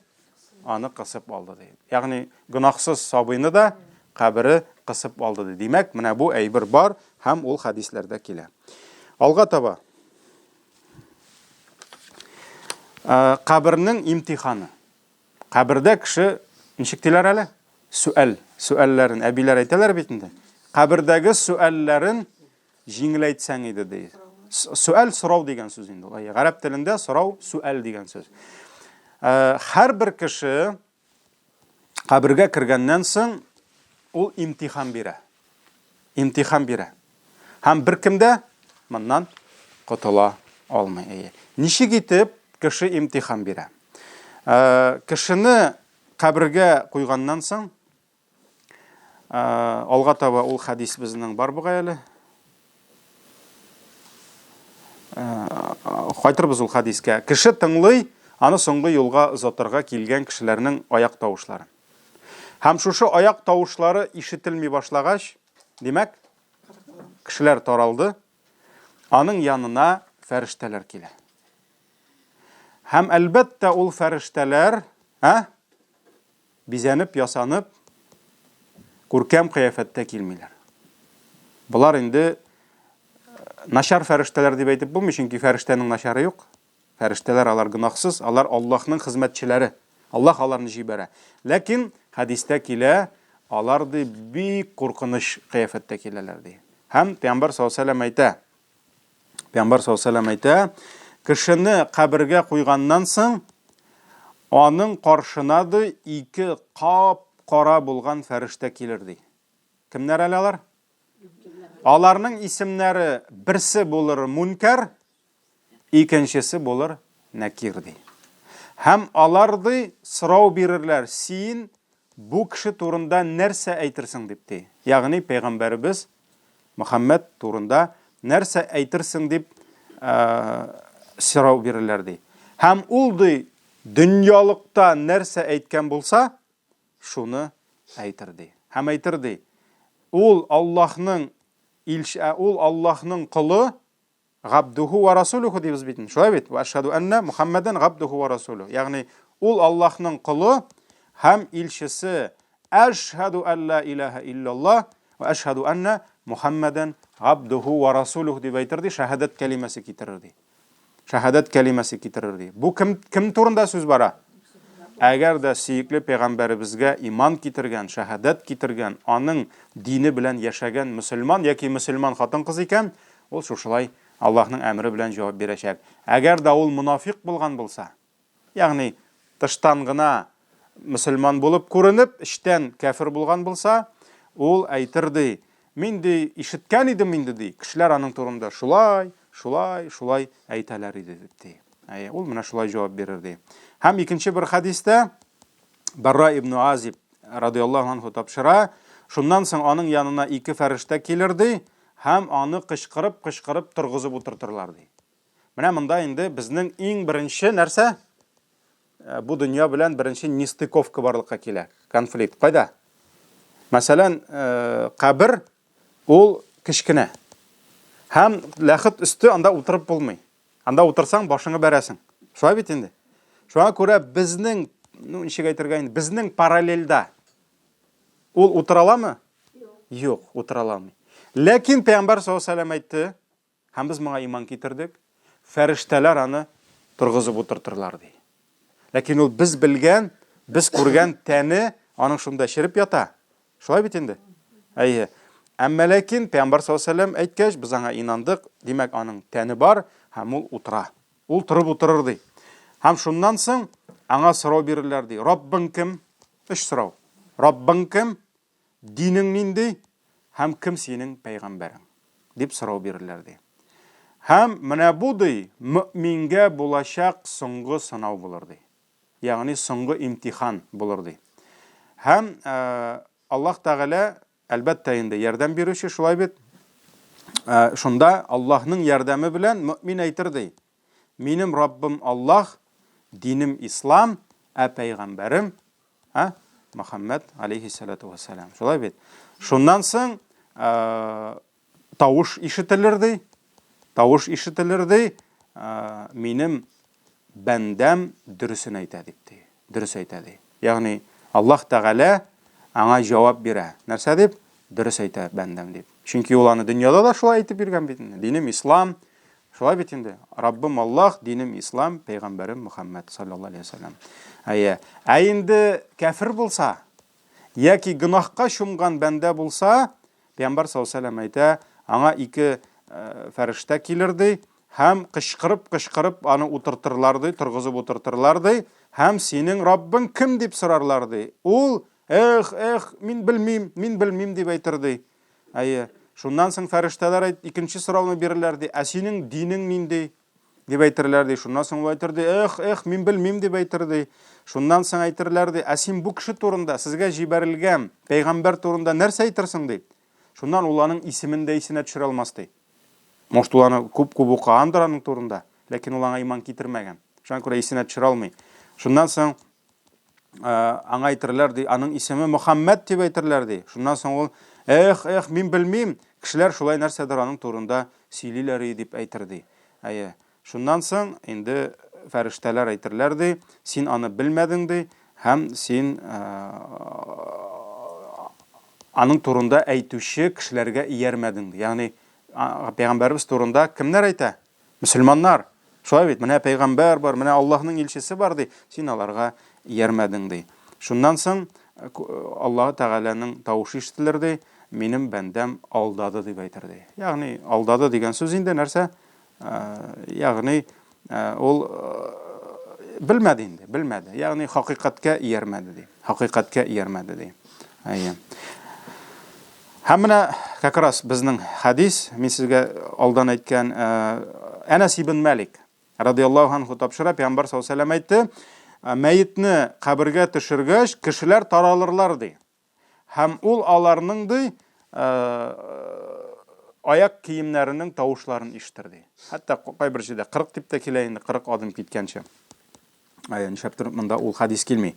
Аны кысып алды ди. Ягъни гынахсыз сабыйны да кабере кысып алды ди. Димәк, менә бу әйбер бар һәм ул хадисләрдә килә. Алга таба кабернең имтиханы. Кабердә кеше ничектеләр әле? Суәлләрен әбиләр әйтәләр бит инде. Кабердәге суәлләрен җиңеләйтсәң иде ди. Суәл сорау дигән сүз инде. Гарәп телендә сорау суәл дигән сүз. Һәр бер кеше кабергә кергәннән соң ул имтихан бирә. Имтихан бирә. Һәм бер кемдә моннан котыла алмый. Ничек итеп кеше имтихан бирә? Кешене кабергә куйганнан соң, алга таба ул хадис безнең бар бугай әле. Кайтырбыз ул хадискә. Кеше тыңлый, аны соңгы юлга озатырга килгән кешеләрнең аяк тавышларын. Һәм шушы аяк тавышлары ишетелми башлагач, димәк, кешеләр таралды, аның янына фәрештәләр килә. Һәм әлбәттә ул фәрештәләр, бизәнеп, ясанып, күркәм кыяфәттә килмиләр. Булар инде начар фәрештәләр дип әйтеп булмый, чөнки фәрештәнең начары юк. Фәрештәләр алар гынахсыз, алар Аллаһның хезмәтчеләре. Аллаһ аларны җибәрә. Ләкин хадистә килә, алар ди бик куркыныч кыяфәттә киләләр ди. Һәм Пәйгамбәр саллаллаһу алейһи ва сәллям әйтә. Пәйгамбәр саллаллаһу алейһи ва сәллям әйтә, кешене кабергә куйганнан соң аның каршына ди ике кап-кара булган фәрештә килер ди. Кемнәр әле алар? Аларның исемнәре берсе булыр Мункар, икенчесе булыр Накир ди. Һәм алар ди сорау бирерләр, син бу кеше турында нәрсә әйтерсең дип ди. Ягъни Пәйгамбәрбез Мөхәммәд турында нәрсә әйтерсең дип сорау бирерләр ди. Һәм ул ди дөньялыкта нәрсә әйткән булса, шуны әйтер ди. Һәм әйтер ди, ул Аллаһның кулы, габдуху ва расулуху дибез бит. Шулай бит. Ва ашһаду анна Мухаммадан габдуху ва расулуху. Ягъни ул Аллаһның кулы һәм илчесе. Ашһаду алла илаха иллаллаһ ва ашһаду анна Мухаммадан габдуху ва расулуху дип әйтер ди, шаһадат кәлимәсе китерер ди. Шаһадат кәлимәсе китерер ди. Бу кем турында сүз бара? Әгәр дә сөекле пәйгамбәребезгә иман китергән, шаһадат китергән, аның дине белән яшәгән мөселман яки мөселман хатын-кыз икән, ул шушылай Аллаһның әмре белән җавап бирәчәк. Әгәр дә ул мунафиq булган булса, ягъни тыштан гына мөселман булып күренеп, иштән кафир булган булса, ул әйтерде, мин ди ишеткән идем инде ди. Кешеләр аның турында шулай әйтәләр иде ди. Ул менә шулай җавап бирер ди. Һәм икенче бер хадистә Барра ибн Азиб радиллаһу анһу тапшыра, шуннан соң аның янына ике фәрештә килер ди, һәм аны кычкырып торгызып утыртырлар ди. Менә монда инде безнең иң беренче нәрсә бу дөнья белән беренче нестыковка барлыкка килә. Конфликт кайда? Мәсәлән, кабер ул кичкенә. Һәм ләхет өсте анда утырып булмый. Анда утырсаң башыңа бәрәсең. Шулай бит инде. Шуңа күрә безнең, ничек әйтергә инде, безнең параллельда ул утыра аламы? Юк, утыра алмый. Ләкин Пәйгамбәр саллаллаһу алейһи ва сәллям әйтте, һәм без моңа иман китердек, фәрештәләр аны торгызып утыртырлар ди. Ләкин ул без белгән, без күргән тәне аның шунда чиреп ята. Шулай бит инде. Әмма ләкин Пәйгамбәр саллаллаһу алейһи ва сәллям әйткәч, без аңа инандык, димәк аның тәне бар, һәм ул утыра. Ул торып утырыр ди. Һәм шуннан соң аңа сорау бирерләр ди. Раббың кем? Өч сорау. Раббың кем? Динең нинди? Һәм кем синең пәйгамбәрең? Дип сорау бирерләр ди. Һәм менә бу ди мөэмингә булачак соңгы сынау булыр ди. Ягъни соңгы имтихан булыр ди. Һәм Аллаһ Тәгалә әлбәттә инде ярдәм бирүче, шулай бит. Шунда Аллаһның ярдәме белән мөэмин әйтер ди. Минем Раббым Аллаһ, динем ислам, пәйгамбәрем Мөхәммәд алейхиссалату вассалам. Шулай бит. Шуннан соң тавыш ишетелер ди. Тавыш ишетелер ди. Минем бәндәм дөресен әйтә дип ди. Дөрес әйтә ди. Ягъни Аллаһ Тәгалә аңа җавап бирә. Нәрсә дип? Дөрес әйтә бәндәм дип. Чөнки ул аны дөньяда да шулай әйтеп биргән бит. Динем ислам, шулай бит инде. Раббым Аллаһ, динем ислам, пәйгамбәрем Мөхәммәд саллаллаһу алейһи ва сәллям. Инде кафир булса, яки гынахка шумган бәндә булса, Пәйгамбәр саллаллаһу алейһи ва сәллям әйтә, аңа ике фәрештә килер ди, һәм кычкырып аны утыртырлар ди, торгызып утыртырлар ди, һәм синең Раббың кем дип сорарлар ди. Ул мин белмим дип әйтер ди. Шуннан соң фәрештәләр икенче сорауны бирерләр ди. Синең динең нинди? Дип әйтерләр ди. Шуннан соң ул әйтер ди, мин белмим дип әйтер ди. Шуннан соң әйтерләр ди, син бу кеше турында, сезгә җибәрелгән пәйгамбәр турында нәрсә әйтерсең ди. Шуннан ул аның исемен дә исенә төшерә алмас ди. Может, ул аны күп укыгандыр аның турында, ләкин ул аңа иман китермәгән. Шуңа күрә исенә төшерә алмый. Шуннан соң аңа әйтерләр ди, аның исеме Мөхәммәд дип әйтерләр ди. Шуннан соң ул, мин белмим, кешеләр шулай нәрсәдер аның турында сөйлиләр дип әйтер ди. Шуннан соң инде фәрештәләр әйтерләр ди, син аны белмәдең ди, һәм син аның турында әйтүче кешеләргә иярмәдең ди. Ягъни пәйгамбәрбез турында кемнәр әйтә? Мөселманнар. Шулай бит, менә пәйгамбәр бар, менә Аллаһның илчесе бар ди, син аларга иярмәдең ди. Шуннан соң Аллаһ Тәгаләнең тавышы ишетелер ди, минем бәндәм алдады дип әйтер ди. Ягъни алдады дигән сүз инде нәрсә? Ягъни ул белмәде инде, белмәде. Ягъни хакыйкатькә иярмәде ди. Хакыйкатькә иярмәде ди. Һәм менә как раз безнең хадис, мин сезгә алдан әйткән Анас ибн Малик радиллаһу анһу тапшыра, Пәйгамбәр саллаллаһу алейһи ва сәллям әйтте, мәетне кабергә төшергәч, кешеләр таралырлар ди. Һәм ул аларның ди аяк киемнәренең тавышларын ишетер ди. Хәтта кайбер җирдә 40 дип тә килә инде, 40 адым киткәнче. Нишәптер монда ул хадис килми.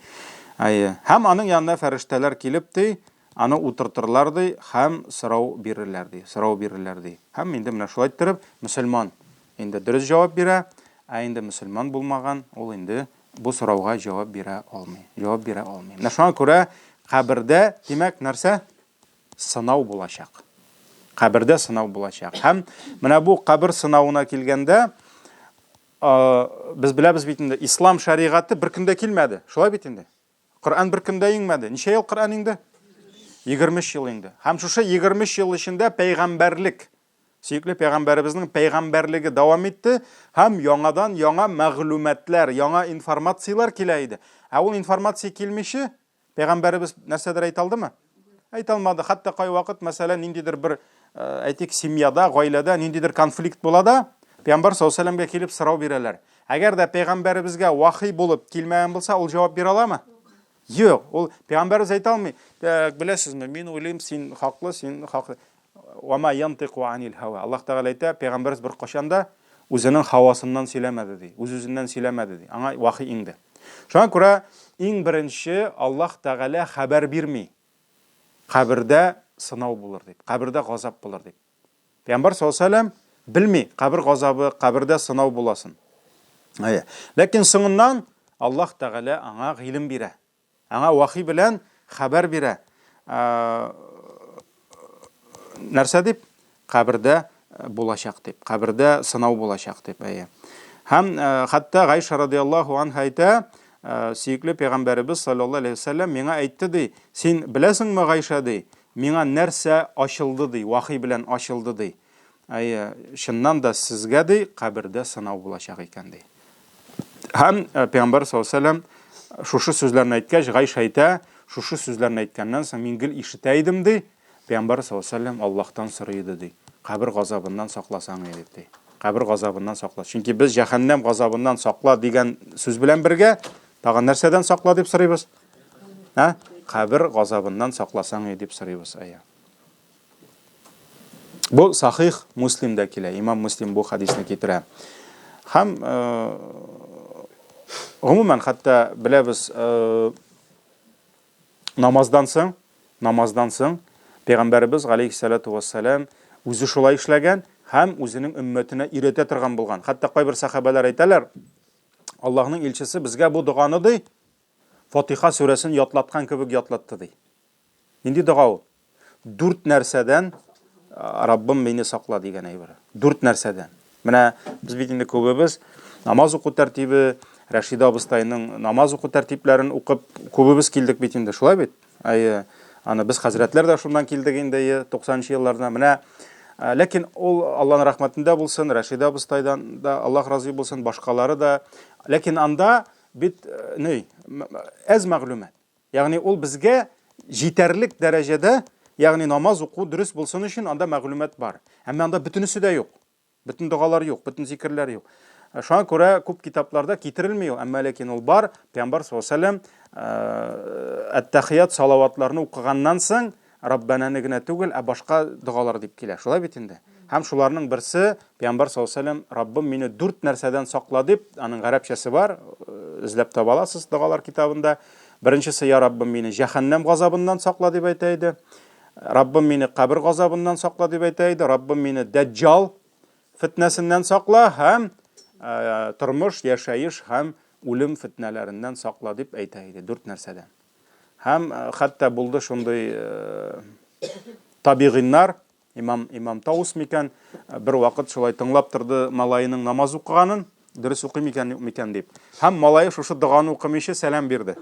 Һәм аның янына фәрештәләр килеп ди, аны утыртырлар ди, һәм сорау бирерләр ди. Һәм инде менә шулай иттереп, мөселман инде дөрес җавап бирә, инде мөселман булмаган, ул инде бу сорауга җавап бирә алмый. Менә шуңа күрә кабердә, димәк, нәрсә? Сынау булачак. Кабердә сынау булачак. Һәм менә бу кабер сынауына килгәндә, без беләбез бит инде, ислам шәригате бер көндә килмәде. Шулай бит инде. Коръан бер көндә иңмәде. Ничә ел Коръан инде? 23 ел инде. Һәм шушы 23 ел эчендә пәйгамбәрлек Сөйкле пәйгамбәребезнең пәйгамбәрлеге дәвам итте, һәм яңадан яңа мәгълүматлар, яңа информациялар килә иде. Ә ул информация килмичә, пәйгамбәребез нәрсәдер әйтә алдымы? Әйтә алмады. Хәтта кай вакыт, мәсәлән, ниндидер бер әйтик семьяда, гаиләдә ниндидер конфликт була да, Пәйгамбәр саллаллаһу алейһи ва сәлләмгә килеп сорау бирәләр. Әгәр дә пәйгамбәребезгә вахый булып килмәгән булса, ул җавап бирә аламы? Юк, ул пәйгамбәрбез әйтә алмый. Беләсезме, мин уйлыйм, син хаклы, син хаклы. Ва ма янтиқу анил һава. Аллаһ Тәгалә әйтә, пәйгамбәрбез бер кашанда үзенең хавасыннан сөйләмәде ди, үз-үзеннән сөйләмәде ди. Аңа вахый инде. Шуңа күрә иң беренче Аллаһ Тәгалә хәбәр бирми. Кабердә сынау булыр дип, кабердә газап булыр дип. Пәйгамбәр саллаллаһу алейһи ва сәлләм белми, кабер газабы, кабердә сынау буласын. Ләкин соңыннан Аллаһ Тәгалә аңа гыйлем бирә. Аңа вахый белән хәбәр бирә. Нәрсә дип? Кабердә булачак дип, кабердә сынау булачак дип. Һәм хәтта Гайша радиллаһу анха әйтә, сөйкле пәйгамбәребез саллаллаһу алейһи ва сәлләм миңа әйтте ди, син беләсеңме Гайша ди, миңа нәрсә ачылды ди, вахый белән ачылды ди. Шуннан да сезгә ди кабердә сынау булачак икән ди. Һәм пәйгамбәр саллаллаһу алейһи ва сәлләм шушы сүзләрне әйткәч, Гайша әйтә, шушы сүзләрне әйткәннән соң мин гел ишетә идем ди, пәйгамбәр саллаллаһу алейһи ва сәлләм Аллаһтан сорый иде ди, кабер газабыннан сакласаң иде ди. Кабер газабыннан сакла. Чөнки без җәһәннәм газабыннан сакла дигән сүз белән бергә тагын нәрсәдән сакла дип сорыйбыз? Кабер газабыннан сакласаң иде дип сорыйбыз. Бу Сахих Муслимдә килә. Имам Муслим бу хадисны китерә. Һәм гомумән хәтта беләбез, намаздан соң пәйгамбәрбез галейһиссалату вассалам үзе шулай эшләгән һәм үзенең өммәтенә өйрәтә торган булган. Хәтта кайбер сахабалар әйтәләр, Аллаһның илчесе безгә бу дуганы ди, Фатиха сүрәсен ятлаткан кебек ятлатты ди. Нинди дуга ул? 4 нәрсәдән Раббым мине сакла дигән әйбер. 4 нәрсәдән. Менә без бит инде күбебез намаз уку тәртибе, Рәшида абыстайның намаз уку тәртипләрен укып күбебез килдек бит инде, шулай бит? Аны без хәзрәтләр дә шундан килдек инде 90-нчы елларда. Менә ләкин ул Аллаһның рәхмәтендә булсын, Рәшида абыстайдан да Аллаһ разый булсын, башкалары да. Ләкин анда бит әз мәгълүмат. Ягъни ул безгә җитәрлек дәрәҗәдә, ягъни намаз уку дөрес булсын өчен анда мәгълүмат бар. Әмма анда бөтенесе дә юк. Бөтен дугалар юк, бөтен зикрләр юк. Шуңа күрә күп китапларда китерелми, әмма ләкин ул бар. Пәйгамбәр саллаллаһу алейһи ва сәлләм әт-тахият салаватларны укыганнан соң Раббананы генә түгел, башка дугалар дип килә. Шулай бит инде. Һәм шуларның берсе Пәйгамбәр саллаллаһу алейһи ва сәлләм Раббым мине 4 нәрсәдән сакла дип, аның гарәпчәсе бар, эзләп таба аласыз дугалар китабында. Беренчесе я Раббым мине җәһәннәм газабыннан сакла дип әйтә иде. Раббым мине кабер газабыннан сакла дип әйтә иде. Раббым мине дәҗҗал фитнәсеннән сакла һәм тормыш, яшәеш һәм үлем фитнәләреннән сакла дип әйтә иде. 4 нәрсәдән. Һәм хәтта булды шундый табигиннар, имам Таус микән, бер вакыт шулай тыңлап торды малайының намаз укыганын, дөрес укый микән дип. Һәм малайы шушы дуганы укымыйча сәлам бирде.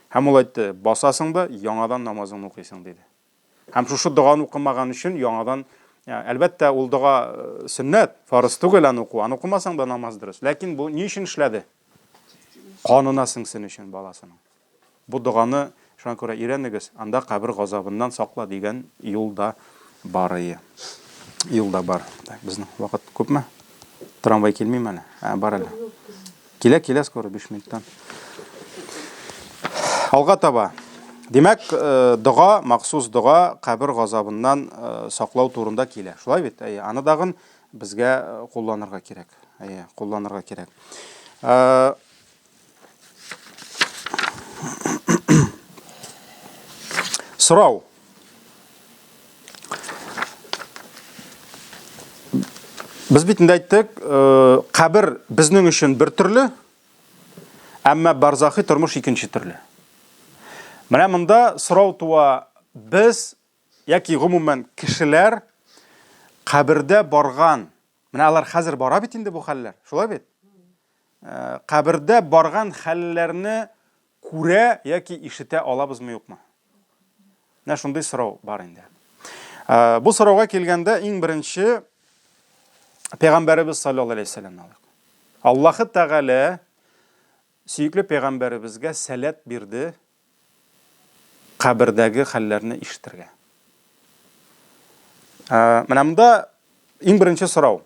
Һәм ул әйтте, басасың да яңадан намазыңны укыйсың диде. Һәм шушы дуганы укымаган өчен яңадан, әлбәттә ул дуга сөннәт, фарыз түгел аны укымасаң да намаз дөрес. Ләкин бу ни өчен эшләде? Канына сеңсен өчен баласының. Бу дуганы шуңа күрә өйрәнегез, анда кабер газабыннан сакла дигән юлда бар. Юлда бар. Безнең вакыт күпме? Трамвай килмиме әле? Бар әле. Килә скоро 5 минуттан. Алга таба. Димәк, дуга, махсус дуга кабер газабыннан саклау турында килә. Шулай бит? Аны дагын безгә кулланырга кирәк. Кулланырга кирәк. Сорау. Biz bit инде әйттек, кабер безнең өчен бер төрле, әмма барзахи тормыш икенче төрле. Менә монда сорау туа, без яки гомумән кешеләр кабердә барган, менә алар хәзер бара бит инде бу хәлләр, шулай бит? Кабердә барган хәлләрне күрә яки ишетә алабызмы юкмы? Менә шундый сорау бар инде. Бұл сұрауға келгенде ең бірінші Пейғамбарыбыз саллаллаху алейхи вассаламны алайық. Аллахы Тағала сүйіклі пейғамбарыбызға сәлет берді қабірдегі хәлләрне ишетергә. Менә монда ең бірінші сұрау.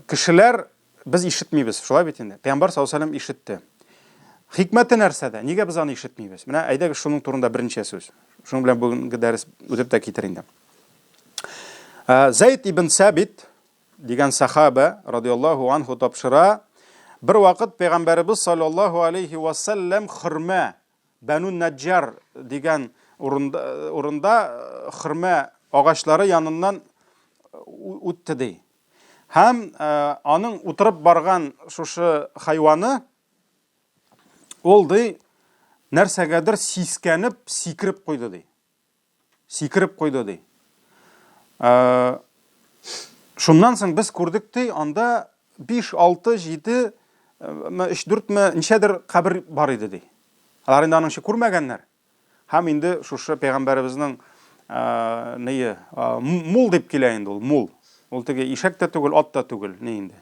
Кешеләр біз ишетмейбез, шулай бит инде. Пәйгамбар саллаллаху алейхи ва саллям ишетте. Хикмәте нәрсәдә? Нигә без аны ишетмейбез? Менә әйдәгез шуның турында беренче сүз. Шуның белән бүгенге дәрес үтеп тә китер инде. Зайд ибн Сабит дигән сахаба радиллаһу анху тапшыра, bir вакыт Пәйгамбарыбыз саллаллаһу алейхи ва саллям хөрмә Бану Наджар дигән урында хөрмә агачлары яныннан үтте ди. Һәм аның утырып барган шушы хайваны ул ди нәрсәгәдер сискәнеп, сикереп куйды ди. Сикереп куйды ди. Шуннан соң без күрдек ди, анда 5, 6, 7, 3-4 ничәдер кабер бар иде ди. Алар инде аның күрмәгәннәр. Һәм инде шушы пәйгамбарыбызның ние мул дип килә инде ул, мул. Ул теге ишәк тә түгел, ат та түгел, ни инде.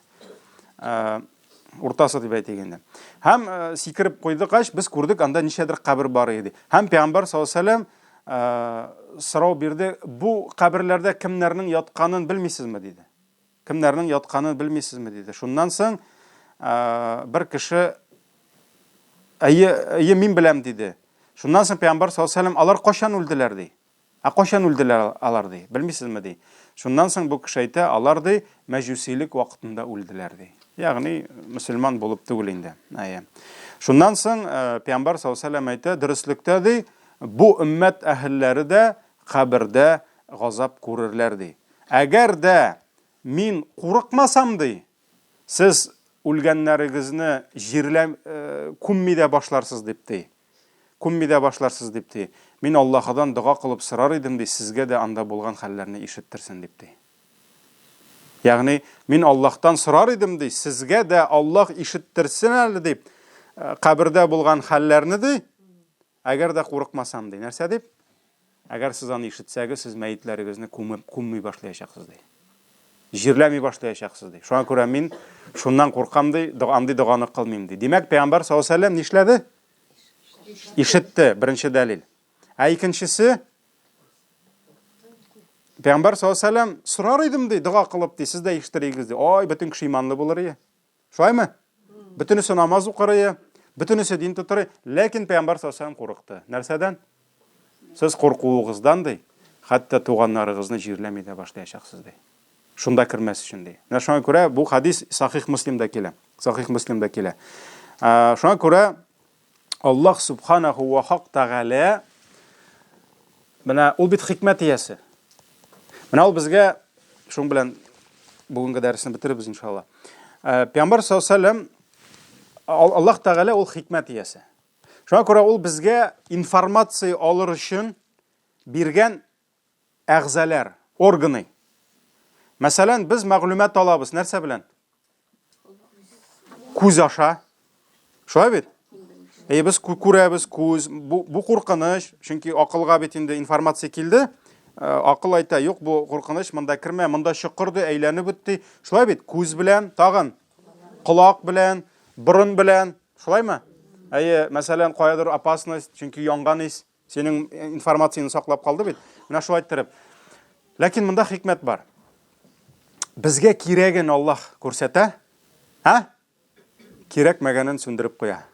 Уртасы дип әйтегәндә. Һәм сикереп куйды каш, без күрдек, анда ничәдер кабер бар иде. Һәм пәйгамбар саллаллаһу алейхи ва саллям сорау бирде, бу каберләрдә кемнәрнең ятканын белмисезме диде. Кемнәрнең ятканын белмисезме диде. Шуннан соң bir кеше әйе мин беләм диде. Шуннан соң пәйгамбар саллаллаһу алейхи ва саллям алар кашан үлделәр ди. Кашан үлделәр алар ди. Белмисезме ди. Шуннан соң бу кеше әйтә, алар ди мәҗүсилек вакытында үлделәр ди. Ягъни мөселман булып түгел инде. Шуннан соң пәйгамбар саллаллаһу алейхи ва саллям әйтә, дөреслекдә ди, бу уммат әһелләре дә кабердә газап күрерләр ди. Әгәр дә мин курыкмасам ди, сез үлгәннәрегезне җирләм күммидә башларсыз дип ди. Күммидә башларсыз дип ди. Мин Аллаһыдан дуга кылып сорар идем ди, сезгә дә анда булган хәлләрне ишеттерсен дип ди. Ягъни мин Аллаһтан сорар идем ди, сезгә дә Аллаһ ишеттерсен әле дип, кабердә булган хәлләрне ди, әгәр дә курыкмасам ди. Нәрсә дип? Әгәр сез аны ишетсәгез, сез мәйетләрегезне күмми башлаячаксыз ди. Җирләми башлаячаксыз ди. Шуңа күрә мин шуннан куркам ди, андый дуганы кылмыйм ди. Димәк, пәйгамбар саллаллаһу алейхи ва саллям нишләде? Ишетте, беренче дәлил. Икенчесе, пәйгамбар саллаллаһу алейхи ва саллям сорар идем ди, дуга кылып ди, сез дә ишеттерегез ди. Ой, бөтен кеше иманлы булыр ия. Шулаймы? Бөтенесе намаз укыр ия, бөтенесе дин тотыр. Ләкин пәйгамбар саллаллаһу алейхи ва саллям курыкты. Нәрсәдән? Сез куркуыгыздан ди, хәтта туганнарыгызны җирләми дә башлаячаксыз ди. Шунда кирмәс өчен ди. Шуңа күрә бу хадис Сахих Муслимда килә. Сахих Муслимда килә. Шуңа күрә Аллаһ субханаху ва тағала менә ул бит хикмәт иясе. Менә ул безгә шуң белән бүгенге дәресне битеребез иншалла. Пәйгамбар саллаллаһу алейхи ва саллям Аллаһ тағала ул хикмәт иясе. Шуңа күрә ул безгә информация алыр өчен биргән әгъзалар, органы. Мәсәлән, без мәгълүмат алабыз нәрсә белән? Күз аша. Шулай бит? Без күрәбез күз, бу куркыныч, чөнки акылга бит инде информация килде. Акыл әйтә, юк, бу куркыныч, монда кирмә, монда чыкырды, әйләнеп үтте. Шулай бит? Күз белән, тагын кулак белән, борын белән, шулаймы? Мәсәлән, каядыр опасность, чөнки янган ис, синең информацияны саклап калды бит. Менә шулай әйттереп. Ләкин монда хикмәт бар. Безгә кирәген Аллаһ күрсәтә, кирәкмәгәнен сүндереп куя.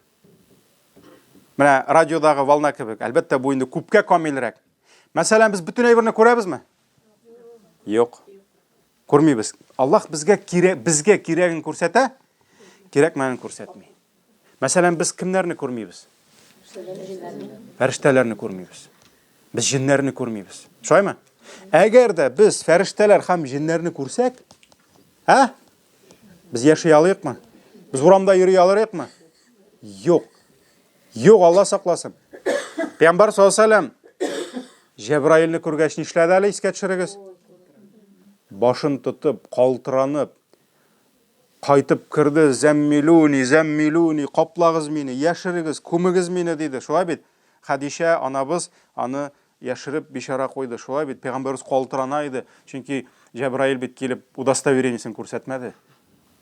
Менә радиодагы волна кебек, әлбәттә бу инде күпкә камилрәк. Мәсәлән, без бөтен әйберне күрәбезме? Юк. Күрмибез. Аллаһ безгә кирәген күрсәтә, кирәкмәгәнен күрсәтми. Мәсәлән, без кемнәрне күрмибез? Фәрештәләрне күрмибез. Без җиннәрне күрмибез. Шулаймы? Әгәр дә без фәрештәләр һәм җиннәрне күрсәк, без яши алыйкмы? Без урамда йөри алырыкмы? Юк. Юк, Алла сакласын. Пәйгамбар саллаллаһу алейхи ва саллям Җәбраилне күргәч нишләде әле, искә төшерегез? Башын тотып, калтыранып, кайтып кирде, зәммилуни, каплагыз мине, яшерегез, күмегез мине диде. Шулай бит? Хадиша анабыз аны яшереп бишара куйды. Шулай бит Пәйгамбәрбез калтырана иде. Чөнки Җәбраил бит килеп удостоверениесен күрсәтмәде.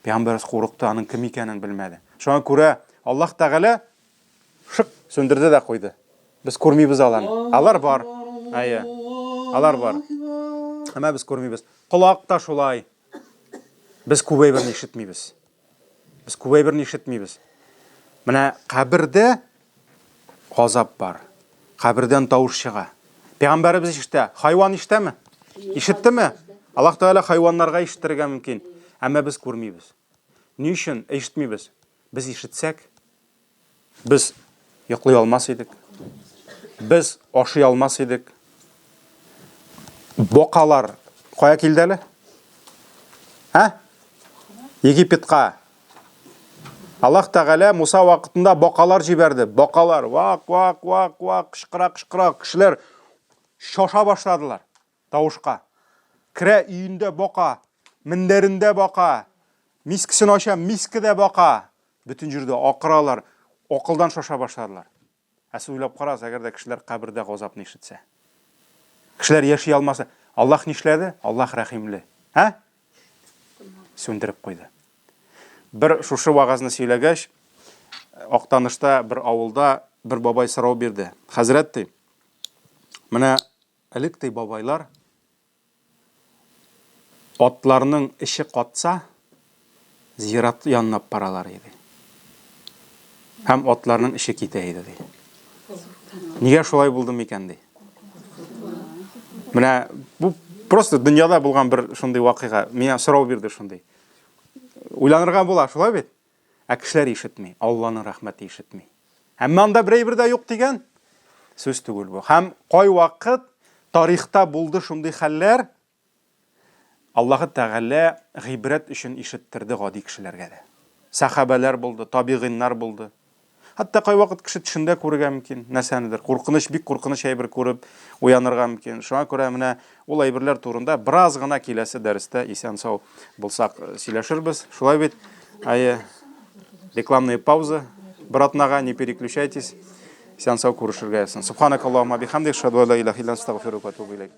Пәйгамбәрбез курыкты, аның кем икәнен белмәде. Шуңа күрә Аллаһ Тәгалә шык сөндерде дә куйды. Без күрмибез аларны. Алар бар. Әйе. Алар бар. Әмма без күрмибез. Колак та шулай. Без күбәй берни ишетмибез. Без күбәй берни ишетмибез. Менә кабердә газап бар. Кабердән тавыш чыга. Пәйгамбәрбез ишетә. Хайван ишетәме? Ишеттеме? Аллаһ Тәгалә хайваннарга ишетергә мөмкин. Әмма без күрмибез. Ни өчен ишетмибез? Без ишетсәк, без йоклый алмас идек. Без ашый алмас идек. Бокалар кая килде әле? Египетка. Аллаһ Тәгалә Муса вакытында бокалар җибәрде. Бокалар вак, кычкыра, кешеләр шаша башладылар тавышка. Кирә өендә бока, миндәрендә бока, мискесен ача, мискедә бока. Бүтән җирдә акыралар, акылдан шаша башладылар. Әсә уйлап карас, әгәр дә кешеләр кабердә газапны ишетсә. Кешеләр яши алмаса, Аллаһ нишләде? Аллаһ рәхимле. Сөндереп куйды. Бер шушы вагазны сөйләгәч, Актанышта бер авылда бер бабай сорау бирде. Хәзрәт ди, менә элек ди бабайлар атларның ише катса, зират янына паралар иде. Һәм атларның ише китә иде ди. Нигә шулай булды микән ди? Менә бу просто дөньяда булган бер шундый вакыйга. Миңа сорау бирде шундый. Уйланырга була, шулай бит? Ә кешеләр ишетми, Аллаһның рәхмәте ишетми. Һәм анда берәйбер дә юк дигән сүз түгел бу. Һәм кай вакыт тарихта булды шундый хәлләр, Аллаһ Тәгалә гыйбрәт өчен ишеттерде гади кешеләргә дә. Сахабалар булды, табигиннар булды. Хәтта кай вакыт кеше төшендә күрергә мөмкин, нәрсәнедер. Куркыныч, бик куркыныч әйбер күреп уянырга мөмкин. Шуңа күрә менә ул әйберләр турында бераз гына киләсе дәрестә исән сау булсак сөйләшербез. Шулай бит. Рекламная пауза. Братнага, не переключайтесь. Исән сау күрешергә ясын. Субханакаллаһумма бихамдик, шаһаду ла илаха илля антә, астагфирука ва атубу илейк.